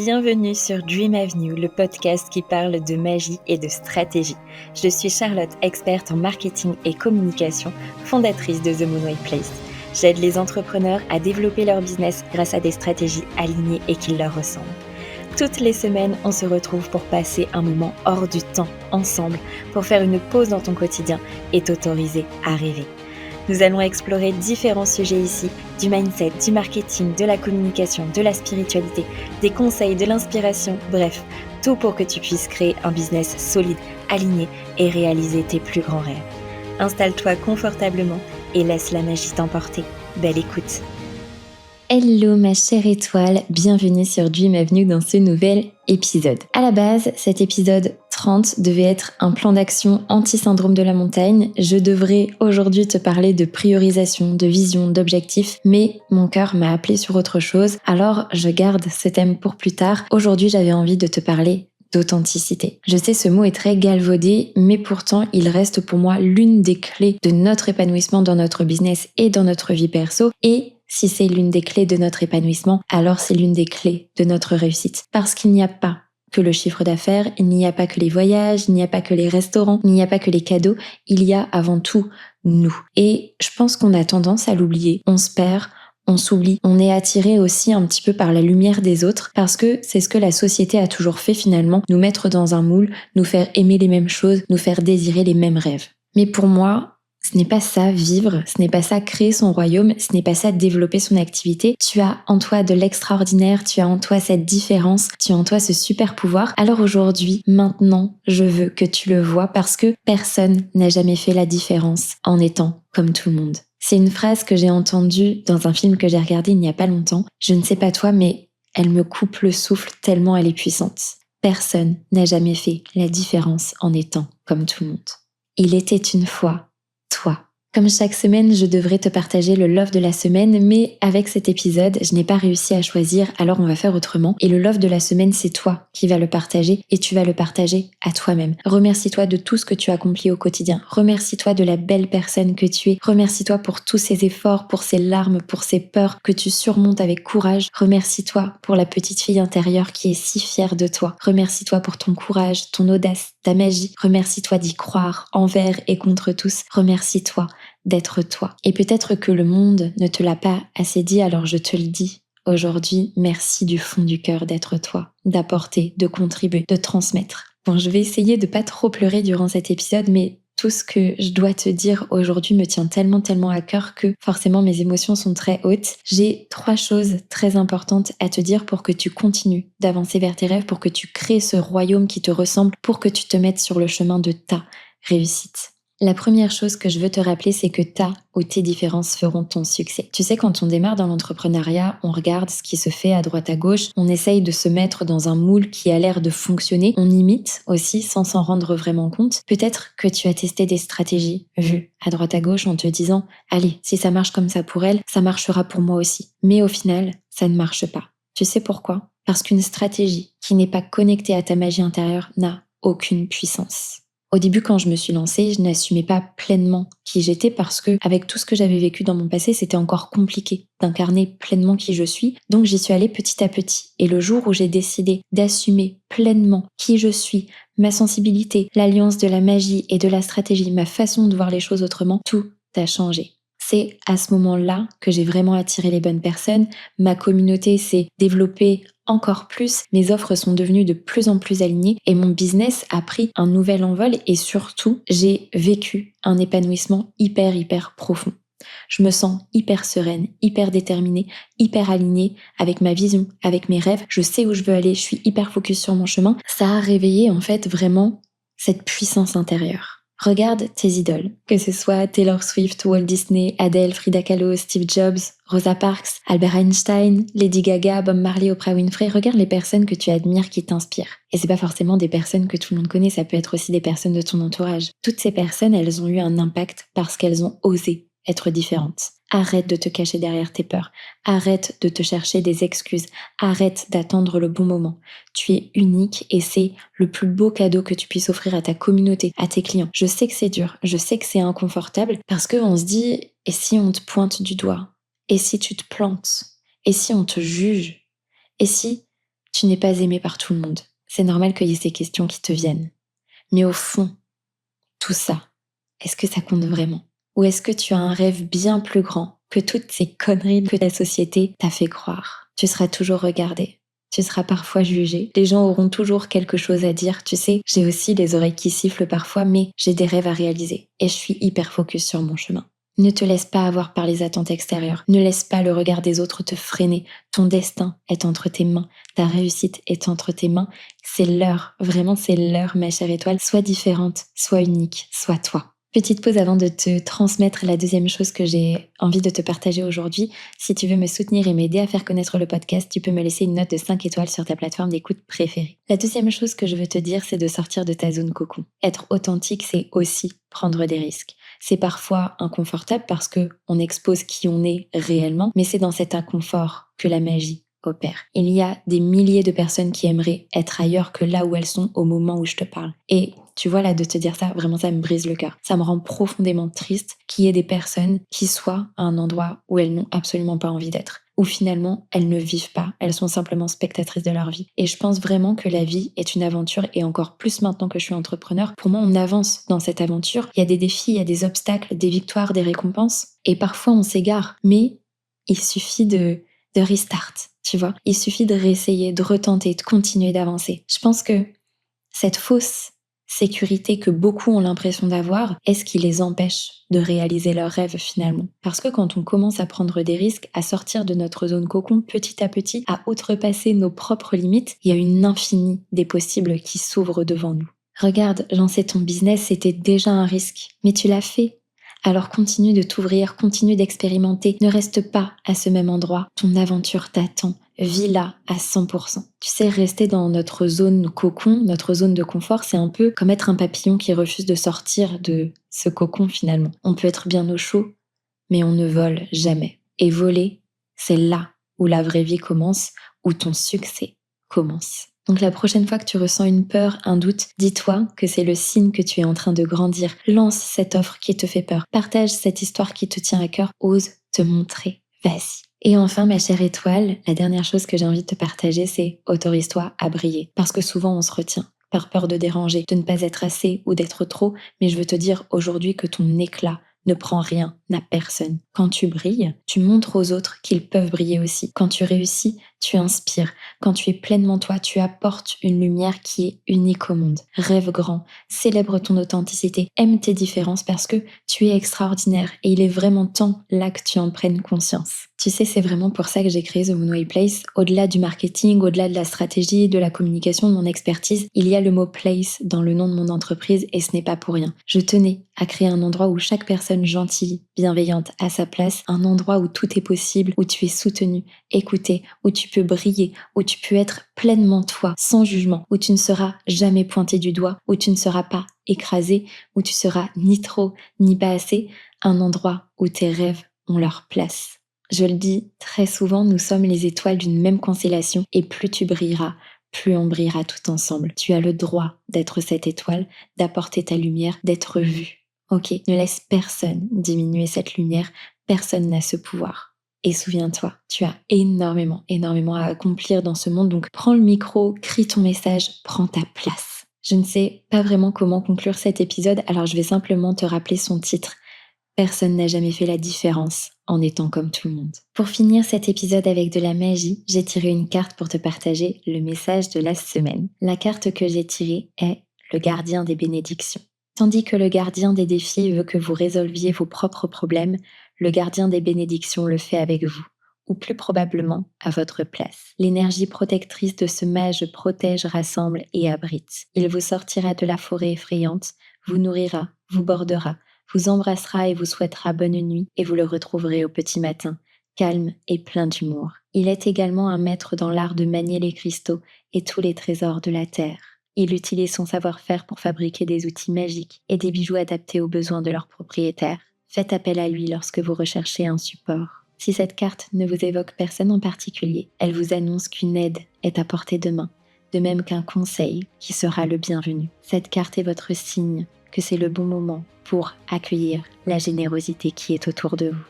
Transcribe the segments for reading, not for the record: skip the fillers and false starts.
Bienvenue sur Dream Avenue, le podcast qui parle de magie et de stratégie. Je suis Charlotte, experte en marketing et communication, fondatrice de The Moonway Place. J'aide les entrepreneurs à développer leur business grâce à des stratégies alignées et qui leur ressemblent. Toutes les semaines, on se retrouve pour passer un moment hors du temps ensemble, pour faire une pause dans ton quotidien et t'autoriser à rêver. Nous allons explorer différents sujets ici, du mindset, du marketing, de la communication, de la spiritualité, des conseils, de l'inspiration, bref, tout pour que tu puisses créer un business solide, aligné et réaliser tes plus grands rêves. Installe-toi confortablement et laisse la magie t'emporter. Belle écoute! Hello ma chère étoile, bienvenue sur Dream Avenue dans ce nouvel épisode. À la base, cet épisode 30 devait être un plan d'action anti-syndrome de la montagne. Je devrais aujourd'hui te parler de priorisation, de vision, d'objectifs, mais mon cœur m'a appelé sur autre chose, alors je garde ce thème pour plus tard. Aujourd'hui, j'avais envie de te parler d'authenticité. Je sais, ce mot est très galvaudé, mais pourtant, il reste pour moi l'une des clés de notre épanouissement dans notre business et dans notre vie perso. Et si c'est l'une des clés de notre épanouissement, alors c'est l'une des clés de notre réussite. Parce qu'il n'y a pas que le chiffre d'affaires, il n'y a pas que les voyages, il n'y a pas que les restaurants, il n'y a pas que les cadeaux, il y a avant tout nous. Et je pense qu'on a tendance à l'oublier. On se perd, on s'oublie, on est attiré aussi un petit peu par la lumière des autres parce que c'est ce que la société a toujours fait finalement, nous mettre dans un moule, nous faire aimer les mêmes choses, nous faire désirer les mêmes rêves. Mais pour moi, ce n'est pas ça vivre, ce n'est pas ça créer son royaume, ce n'est pas ça développer son activité. Tu as en toi de l'extraordinaire, tu as en toi cette différence, tu as en toi ce super pouvoir. Alors aujourd'hui, maintenant, je veux que tu le vois parce que personne n'a jamais fait la différence en étant comme tout le monde. C'est une phrase que j'ai entendue dans un film que j'ai regardé il n'y a pas longtemps. Je ne sais pas toi, mais elle me coupe le souffle tellement elle est puissante. Personne n'a jamais fait la différence en étant comme tout le monde. Il était une fois toi. Comme chaque semaine, je devrais te partager le love de la semaine, mais avec cet épisode, je n'ai pas réussi à choisir, alors on va faire autrement. Et le love de la semaine, c'est toi qui vas le partager et tu vas le partager à toi-même. Remercie-toi de tout ce que tu accomplis au quotidien. Remercie-toi de la belle personne que tu es. Remercie-toi pour tous ces efforts, pour ces larmes, pour ces peurs que tu surmontes avec courage. Remercie-toi pour la petite fille intérieure qui est si fière de toi. Remercie-toi pour ton courage, ton audace, ta magie. Remercie-toi d'y croire envers et contre tous. Remercie-toi d'être toi. Et peut-être que le monde ne te l'a pas assez dit, alors je te le dis. Aujourd'hui, merci du fond du cœur d'être toi, d'apporter, de contribuer, de transmettre. Bon, je vais essayer de pas trop pleurer durant cet épisode, mais tout ce que je dois te dire aujourd'hui me tient tellement à cœur que forcément mes émotions sont très hautes. J'ai 3 choses très importantes à te dire pour que tu continues d'avancer vers tes rêves, pour que tu crées ce royaume qui te ressemble, pour que tu te mettes sur le chemin de ta réussite. La première chose que je veux te rappeler, c'est que ta ou tes différences feront ton succès. Tu sais, quand on démarre dans l'entrepreneuriat, on regarde ce qui se fait à droite à gauche, on essaye de se mettre dans un moule qui a l'air de fonctionner, on imite aussi sans s'en rendre vraiment compte. Peut-être que tu as testé des stratégies vues à droite à gauche en te disant « Allez, si ça marche comme ça pour elle, ça marchera pour moi aussi ». Mais au final, ça ne marche pas. Tu sais pourquoi ? Parce qu'une stratégie qui n'est pas connectée à ta magie intérieure n'a aucune puissance. Au début, quand je me suis lancée, je n'assumais pas pleinement qui j'étais parce que, avec tout ce que j'avais vécu dans mon passé, c'était encore compliqué d'incarner pleinement qui je suis. Donc, j'y suis allée petit à petit. Et le jour où j'ai décidé d'assumer pleinement qui je suis, ma sensibilité, l'alliance de la magie et de la stratégie, ma façon de voir les choses autrement, tout a changé. C'est à ce moment-là que j'ai vraiment attiré les bonnes personnes. Ma communauté s'est développée encore plus. Mes offres sont devenues de plus en plus alignées et mon business a pris un nouvel envol et surtout, j'ai vécu un épanouissement hyper profond. Je me sens hyper sereine, hyper déterminée, hyper alignée avec ma vision, avec mes rêves. Je sais où je veux aller, je suis hyper focus sur mon chemin. Ça a réveillé en fait vraiment cette puissance intérieure. Regarde tes idoles, que ce soit Taylor Swift, Walt Disney, Adele, Frida Kahlo, Steve Jobs, Rosa Parks, Albert Einstein, Lady Gaga, Bob Marley, Oprah Winfrey. Regarde les personnes que tu admires qui t'inspirent. Et c'est pas forcément des personnes que tout le monde connaît, ça peut être aussi des personnes de ton entourage. Toutes ces personnes, elles ont eu un impact parce qu'elles ont osé être différentes. Arrête de te cacher derrière tes peurs. Arrête de te chercher des excuses. Arrête d'attendre le bon moment. Tu es unique et c'est le plus beau cadeau que tu puisses offrir à ta communauté, à tes clients. Je sais que c'est dur, je sais que c'est inconfortable parce qu'on se dit, et si on te pointe du doigt? Et si tu te plantes? Et si on te juge? Et si Tu n'es pas aimé par tout le monde. C'est normal qu'il y ait ces questions qui te viennent. Mais au fond, tout ça, est-ce que ça compte vraiment? Ou est-ce que tu as un rêve bien plus grand que toutes ces conneries que ta société t'a fait croire? Tu seras toujours regardé. Tu seras parfois jugé. Les gens auront toujours quelque chose à dire. Tu sais, j'ai aussi les oreilles qui sifflent parfois, mais j'ai des rêves à réaliser. Et je suis hyper focus sur mon chemin. Ne te laisse pas avoir par les attentes extérieures. Ne laisse pas le regard des autres te freiner. Ton destin est entre tes mains. Ta réussite est entre tes mains. C'est l'heure. Vraiment, c'est l'heure, ma chère étoile. Sois différente, sois unique, sois toi. Petite pause avant de te transmettre la deuxième chose que j'ai envie de te partager aujourd'hui. Si tu veux me soutenir et m'aider à faire connaître le podcast, tu peux me laisser une note de 5 étoiles sur ta plateforme d'écoute préférée. La deuxième chose que je veux te dire, c'est de sortir de ta zone cocon. Être authentique, c'est aussi prendre des risques. C'est parfois inconfortable parce que on expose qui on est réellement, mais c'est dans cet inconfort que la magie opère. Il y a des milliers de personnes qui aimeraient être ailleurs que là où elles sont au moment où je te parle. Et tu vois, là, de te dire ça, vraiment, ça me brise le cœur. Ça me rend profondément triste qu'il y ait des personnes qui soient à un endroit où elles n'ont absolument pas envie d'être. Où finalement, elles ne vivent pas. Elles sont simplement spectatrices de leur vie. Et je pense vraiment que la vie est une aventure, et encore plus maintenant que je suis entrepreneur. Pour moi, on avance dans cette aventure. Il y a des défis, il y a des obstacles, des victoires, des récompenses. Et parfois, on s'égare. Mais il suffit de restart, tu vois. Il suffit de réessayer, de retenter, de continuer d'avancer. Je pense que cette fausse sécurité que beaucoup ont l'impression d'avoir est ce qui les empêche de réaliser leurs rêves finalement. Parce que quand on commence à prendre des risques, à sortir de notre zone cocon petit à petit, à outrepasser nos propres limites, il y a une infinie des possibles qui s'ouvrent devant nous. Regarde, lancer ton business, c'était déjà un risque, mais tu l'as fait. Alors continue de t'ouvrir, continue d'expérimenter. Ne reste pas à ce même endroit. Ton aventure t'attend. Vis-la à 100%. Tu sais, rester dans notre zone cocon, notre zone de confort, c'est un peu comme être un papillon qui refuse de sortir de ce cocon finalement. On peut être bien au chaud, mais on ne vole jamais. Et voler, c'est là où la vraie vie commence, où ton succès commence. Donc la prochaine fois que tu ressens une peur, un doute, dis-toi que c'est le signe que tu es en train de grandir. Lance cette offre qui te fait peur. Partage cette histoire qui te tient à cœur. Ose te montrer. Vas-y. Et enfin, ma chère étoile, la dernière chose que j'ai envie de te partager, c'est autorise-toi à briller. Parce que souvent, on se retient par peur de déranger, de ne pas être assez ou d'être trop. Mais je veux te dire aujourd'hui que ton éclat ne prend rien à personne. Quand tu brilles, tu montres aux autres qu'ils peuvent briller aussi. Quand tu réussis, tu inspires. Quand tu es pleinement toi, tu apportes une lumière qui est unique au monde. Rêve grand, célèbre ton authenticité, aime tes différences parce que tu es extraordinaire et il est vraiment temps là que tu en prennes conscience. Tu sais, c'est vraiment pour ça que j'ai créé The Moonway Place. Au-delà du marketing, au-delà de la stratégie, de la communication, de mon expertise, il y a le mot place dans le nom de mon entreprise et ce n'est pas pour rien. Je tenais à créer un endroit où chaque personne gentille, bienveillante a sa place, un endroit où tout est possible, où tu es soutenu, écouté, où tu peux briller, où tu peux être pleinement toi, sans jugement, où tu ne seras jamais pointé du doigt, où tu ne seras pas écrasé, où tu seras ni trop ni pas assez, un endroit où tes rêves ont leur place. Je le dis très souvent, nous sommes les étoiles d'une même constellation et plus tu brilleras, plus on brillera tout ensemble. Tu as le droit d'être cette étoile, d'apporter ta lumière, d'être vue. Ok, ne laisse personne diminuer cette lumière, personne n'a ce pouvoir. Et souviens-toi, tu as énormément à accomplir dans ce monde, donc prends le micro, crie ton message, prends ta place. Je ne sais pas vraiment comment conclure cet épisode, alors je vais simplement te rappeler son titre. Personne n'a jamais fait la différence en étant comme tout le monde. Pour finir cet épisode avec de la magie, j'ai tiré une carte pour te partager le message de la semaine. La carte que j'ai tirée est le gardien des bénédictions. Tandis que le gardien des défis veut que vous résolviez vos propres problèmes, le gardien des bénédictions le fait avec vous, ou plus probablement à votre place. L'énergie protectrice de ce mage protège, rassemble et abrite. Il vous sortira de la forêt effrayante, vous nourrira, vous bordera, vous embrassera et vous souhaitera bonne nuit et vous le retrouverez au petit matin, calme et plein d'humour. Il est également un maître dans l'art de manier les cristaux et tous les trésors de la terre. Il utilise son savoir-faire pour fabriquer des outils magiques et des bijoux adaptés aux besoins de leurs propriétaires. Faites appel à lui lorsque vous recherchez un support. Si cette carte ne vous évoque personne en particulier, elle vous annonce qu'une aide est à portée de main, de même qu'un conseil qui sera le bienvenu. Cette carte est votre signe que c'est le bon moment pour accueillir la générosité qui est autour de vous.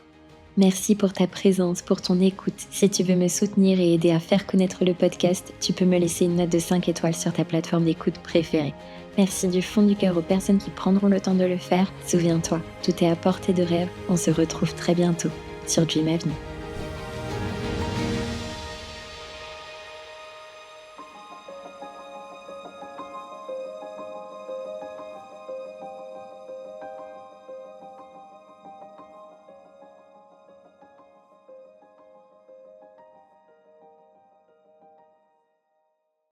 Merci pour ta présence, pour ton écoute. Si tu veux me soutenir et aider à faire connaître le podcast, tu peux me laisser une note de 5 étoiles sur ta plateforme d'écoute préférée. Merci du fond du cœur aux personnes qui prendront le temps de le faire. Souviens-toi, tout est à portée de rêve. On se retrouve très bientôt sur Dream Avenue.